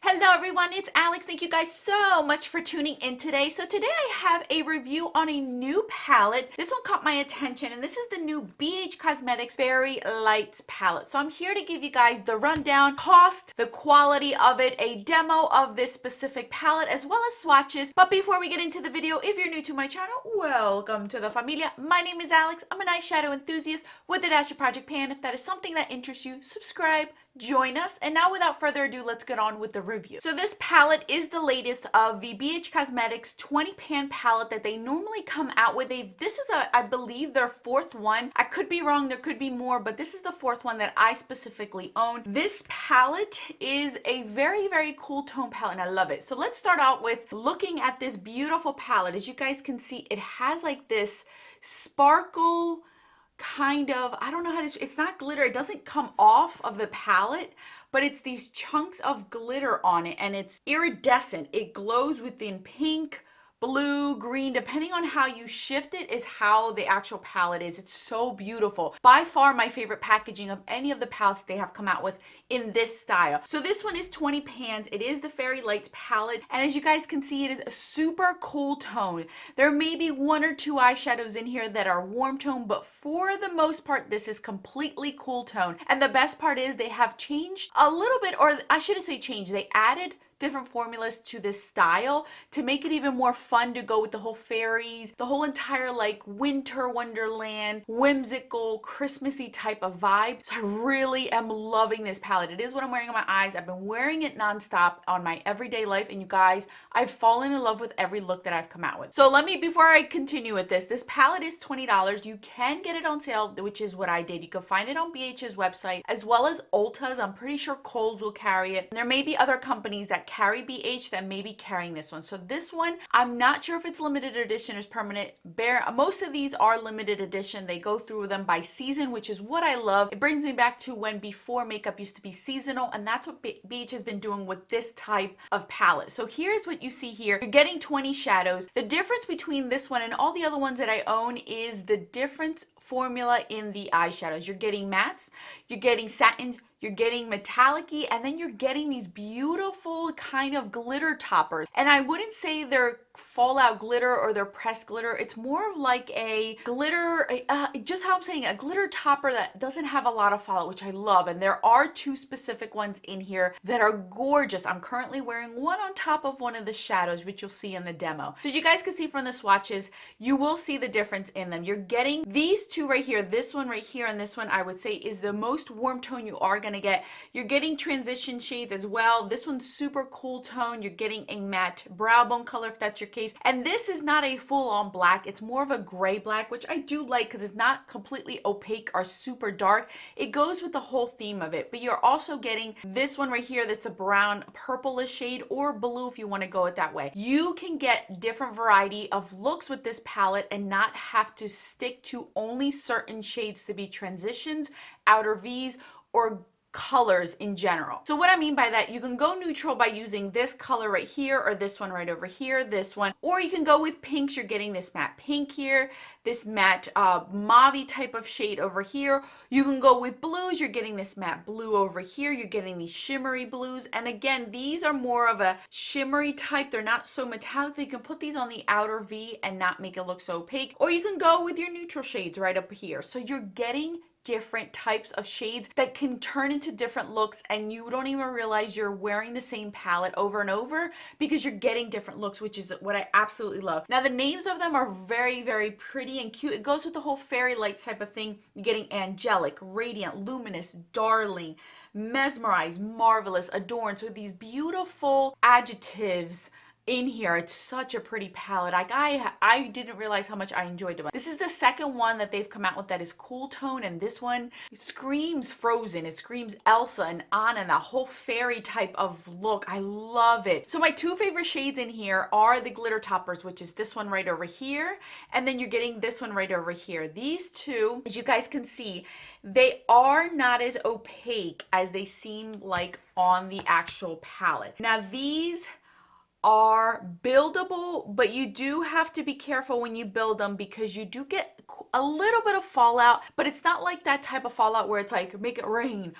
Hello everyone, it's Alex. Thank you guys so much for tuning in today. So today I have a review on a new palette. This one caught my attention and this is the new BH Cosmetics Fairy Lights palette. So I'm here to give you guys the rundown, cost, the quality of it, a demo of this specific palette, as well as swatches. But before we get into the video, if you're new to my channel, welcome to the familia. My name is Alex. I'm an eyeshadow enthusiast with a dash of Project Pan. If that is something that interests you, subscribe, join us. And now without further ado, let's get on with the review. So this palette is the latest of the BH Cosmetics 20 pan palette that they normally come out with. This is I believe their fourth one. I could be wrong, there could be more, but this is the fourth one that I specifically own. This palette is a very, very cool tone palette and I love it. So let's start out with looking at this beautiful palette. As you guys can see, it has like this sparkle kind of, I don't know how to, it's not glitter, it doesn't come off of the palette, but it's these chunks of glitter on it and it's iridescent. It glows within pink, blue, green, depending on how you shift it is how the actual palette is. It's so beautiful. By far my favorite packaging of any of the palettes they have come out with in this style. So this one is 20 pans. It is the Fairy Lights palette. And as you guys can see, it is a super cool tone. There may be one or two eyeshadows in here that are warm tone, but for the most part, this is completely cool tone. And the best part is they have changed a little bit, or I shouldn't say changed, they added different formulas to this style to make it even more fun to go with the whole fairies, the whole entire like winter wonderland, whimsical, Christmassy type of vibe. So I really am loving this palette. It is what I'm wearing on my eyes. I've been wearing it nonstop on my everyday life, and you guys, I've fallen in love with every look that I've come out with. So before I continue with this palette is $20. You can get it on sale, which is what I did. You can find it on BH's website as well as Ulta's. I'm pretty sure Kohl's will carry it. And there may be other companies that carry BH that may be carrying this one. So this one, I'm not sure if it's limited edition or permanent. Most of these are limited edition. They go through them by season, which is what I love. It brings me back to when before makeup used to be seasonal, and that's what BH has been doing with this type of palette. So here's what you see here. You're getting 20 shadows. The difference between this one and all the other ones that I own is the difference formula in the eyeshadows. You're getting mattes, you're getting satin, you're getting metallic-y, and then you're getting these beautiful kind of glitter toppers. And I wouldn't say they're fallout glitter or they're pressed glitter. It's more of like a glitter, just how I'm saying, a glitter topper that doesn't have a lot of fallout, which I love. And there are two specific ones in here that are gorgeous. I'm currently wearing one on top of one of the shadows, which you'll see in the demo. So as you guys can see from the swatches, you will see the difference in them. You're getting these two right here, this one right here, and this one I would say is the most warm tone you are going to get. You're getting transition shades as well. This one's super cool tone. You're getting a matte brow bone color if that's your case. And this is not a full-on black. It's more of a gray black, which I do like because it's not completely opaque or super dark. It goes with the whole theme of it. But you're also getting this one right here that's a brown purplish shade, or blue if you want to go it that way. You can get different variety of looks with this palette and not have to stick to only certain shades to be transitions, outer V's, or colors in general. So what I mean by that, you can go neutral by using this color right here, or this one right over here, this one, or you can go with pinks. You're getting this matte pink here, this matte mauve type of shade over here. You can go with blues. You're getting this matte blue over here. You're getting these shimmery blues. And again, these are more of a shimmery type. They're not so metallic. You can put these on the outer V and not make it look so opaque, or you can go with your neutral shades right up here. So you're getting different types of shades that can turn into different looks, and you don't even realize you're wearing the same palette over and over because you're getting different looks, which is what I absolutely love. Now the names of them are very, very pretty and cute. It goes with the whole fairy lights type of thing. You're getting angelic, radiant, luminous, darling, mesmerized, marvelous, adorned. So these beautiful adjectives in here. It's such a pretty palette. Like I didn't realize how much I enjoyed it. This is the second one that they've come out with that is cool tone, and this one screams Frozen. It screams Elsa and Anna and that whole fairy type of look. I love it. So my two favorite shades in here are the glitter toppers, which is this one right over here, and then you're getting this one right over here. These two, as you guys can see, they are not as opaque as they seem like on the actual palette. Now these are buildable, but you do have to be careful when you build them because you do get a little bit of fallout, but it's not like that type of fallout where it's like make it rain,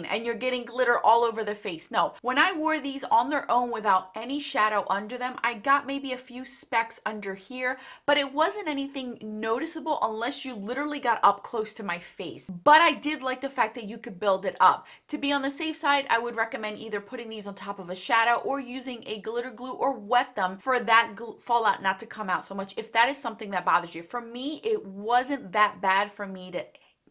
and you're getting glitter all over the face. No, when I wore these on their own without any shadow under them, I got maybe a few specks under here, but it wasn't anything noticeable unless you literally got up close to my face. But I did like the fact that you could build it up. To be on the safe side, I would recommend either putting these on top of a shadow or using a glitter glue or wet them for that fallout not to come out so much if that is something that bothers you. For me, it wasn't that bad for me to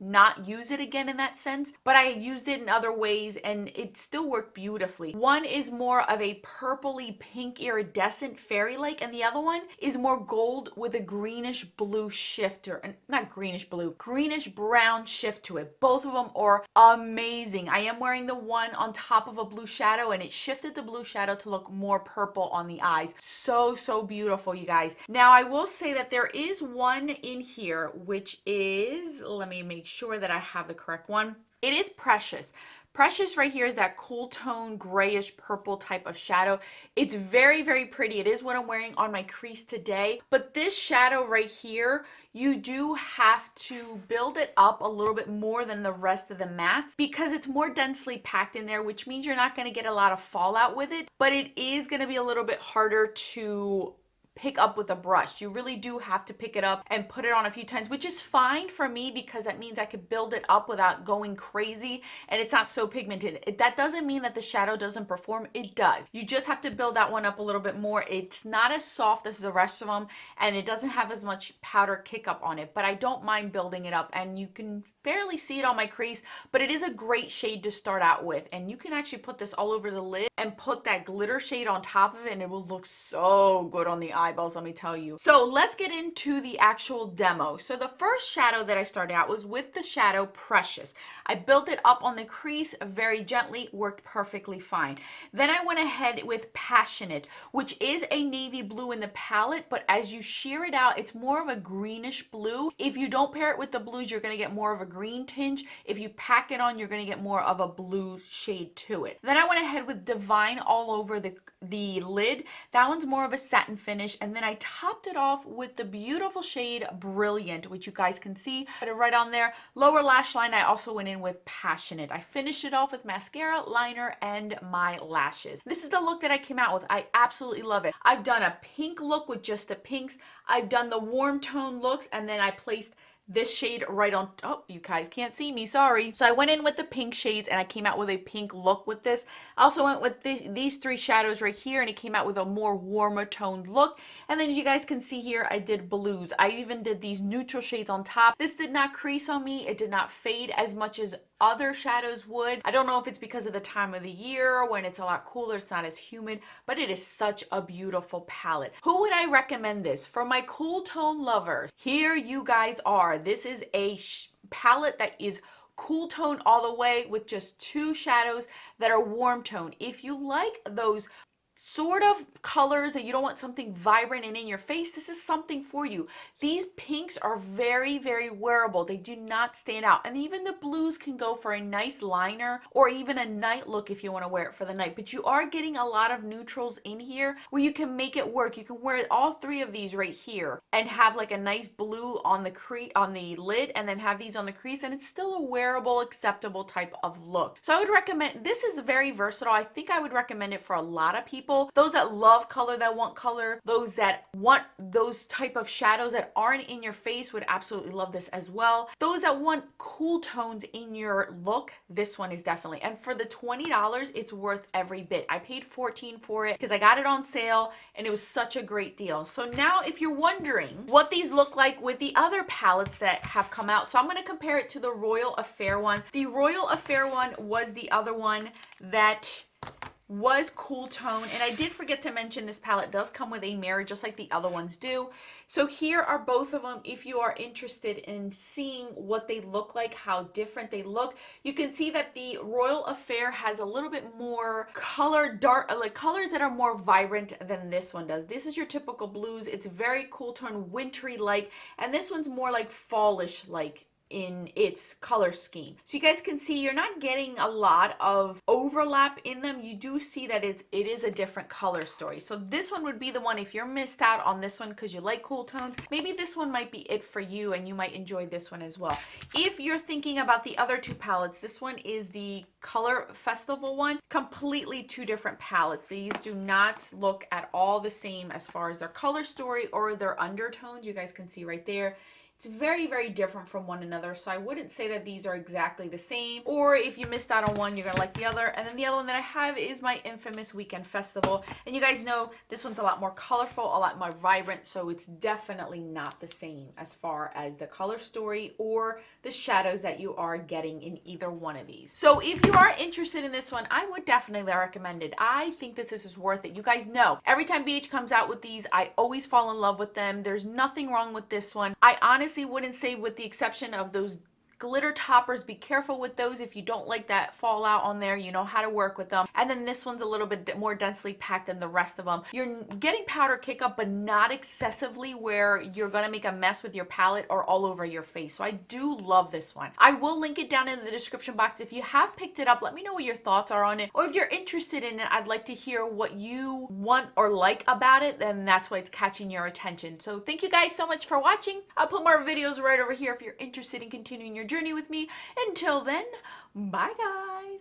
not use it again in that sense, but I used it in other ways and it still worked beautifully. One is more of a purpley pink iridescent fairy-like, and the other one is more gold with a greenish blue shift, or not greenish blue, greenish brown shift to it. Both of them are amazing. I am wearing the one on top of a blue shadow and it shifted the blue shadow to look more purple on the eyes. So beautiful, you guys. Now I will say that there is one in here which is, let me make sure that I have the correct one. It is Precious. Precious right here is that cool tone grayish purple type of shadow. It's very pretty. It is what I'm wearing on my crease today, but this shadow right here, you do have to build it up a little bit more than the rest of the mattes because it's more densely packed in there, which means you're not going to get a lot of fallout with it, but it is going to be a little bit harder to pick up with a brush. You really do have to pick it up and put it on a few times, which is fine for me because that means I could build it up without going crazy and it's not so pigmented. That doesn't mean that the shadow doesn't perform. It does. You just have to build that one up a little bit more. It's not as soft as the rest of them and it doesn't have as much powder kick up on it, but I don't mind building it up and you can barely see it on my crease, but it is a great shade to start out with, and you can actually put this all over the lid and put that glitter shade on top of it and it will look so good on the eyeballs, let me tell you. So let's get into the actual demo. So the first shadow that I started out was with the shadow Precious. I built it up on the crease very gently, worked perfectly fine. Then I went ahead with Passionate, which is a navy blue in the palette, but as you sheer it out, it's more of a greenish blue. If you don't pair it with the blues, you're going to get more of a green tinge. If you pack it on, you're going to get more of a blue shade to it. Then I went ahead with Divine all over the lid. That one's more of a satin finish, and then I topped it off with the beautiful shade Brilliant, which you guys can see. Put it right on there. Lower lash line, I also went in with Passionate. I finished it off with mascara, liner, and my lashes. This is the look that I came out with. I absolutely love it. I've done a pink look with just the pinks. I've done the warm tone looks, and then I placed this shade right on, oh, you guys can't see me, sorry. So I went in with the pink shades and I came out with a pink look with this. I also went with these three shadows right here and it came out with a more warmer toned look. And then as you guys can see here, I did blues. I even did these neutral shades on top. This did not crease on me. It did not fade as much as other shadows would. I don't know if it's because of the time of the year when it's a lot cooler, it's not as humid, but it is such a beautiful palette. Who would I recommend this? For my cool tone lovers, here you guys are. This is a palette that is cool tone all the way with just two shadows that are warm tone. If you like those sort of colors that you don't want something vibrant and in your face, this is something for you. These pinks are very wearable. They do not stand out, and even the blues can go for a nice liner or even a night look if you want to wear it for the night. But you are getting a lot of neutrals in here where you can make it work. You can wear all three of these right here and have like a nice blue on the lid, and then have these on the crease, and it's still a wearable, acceptable type of look. So I would recommend, this is very versatile. I think I would recommend it for a lot of people. Those that love color, that want color, those that want those type of shadows that aren't in your face would absolutely love this as well. Those that want cool tones in your look, this one is definitely. And for the $20, it's worth every bit. I paid $14 for it because I got it on sale and it was such a great deal. So now if you're wondering what these look like with the other palettes that have come out, so I'm going to compare it to the Royal Affair one. The Royal Affair one was the other one that was cool tone, and I did forget to mention this palette does come with a mirror just like the other ones do. So here are both of them if you are interested in seeing what they look like, how different they look. You can see that the Royal Affair has a little bit more color, dark, like colors that are more vibrant than this one does. This is your typical blues. It's very cool tone, wintry like, and this one's more like fallish like in its color scheme. So you guys can see you're not getting a lot of overlap in them. You do see that it is a different color story. So this one would be the one, if you're missed out on this one because you like cool tones, maybe this one might be it for you and you might enjoy this one as well. If you're thinking about the other two palettes, this one is the Color Festival one. Completely two different palettes. These do not look at all the same as far as their color story or their undertones. You guys can see right there. It's very, very different from one another. So I wouldn't say that these are exactly the same. Or if you missed out on one, you're going to like the other. And then the other one that I have is my infamous Weekend Festival. And you guys know this one's a lot more colorful, a lot more vibrant. So it's definitely not the same as far as the color story or the shadows that you are getting in either one of these. So if you are interested in this one, I would definitely recommend it. I think that this is worth it. You guys know, every time BH comes out with these, I always fall in love with them. There's nothing wrong with this one. I honestly wouldn't say, with the exception of those glitter toppers, be careful with those. If you don't like that fallout on there, you know how to work with them. And then this one's a little bit more densely packed than the rest of them. You're getting powder kick up, but not excessively where you're gonna make a mess with your palette or all over your face. So I do love this one. I will link it down in the description box. If you have picked it up, let me know what your thoughts are on it. Or if you're interested in it, I'd like to hear what you want or like about it, and that's why it's catching your attention. So thank you guys so much for watching. I'll put more videos right over here if you're interested in continuing your journey with me. Until then, bye guys.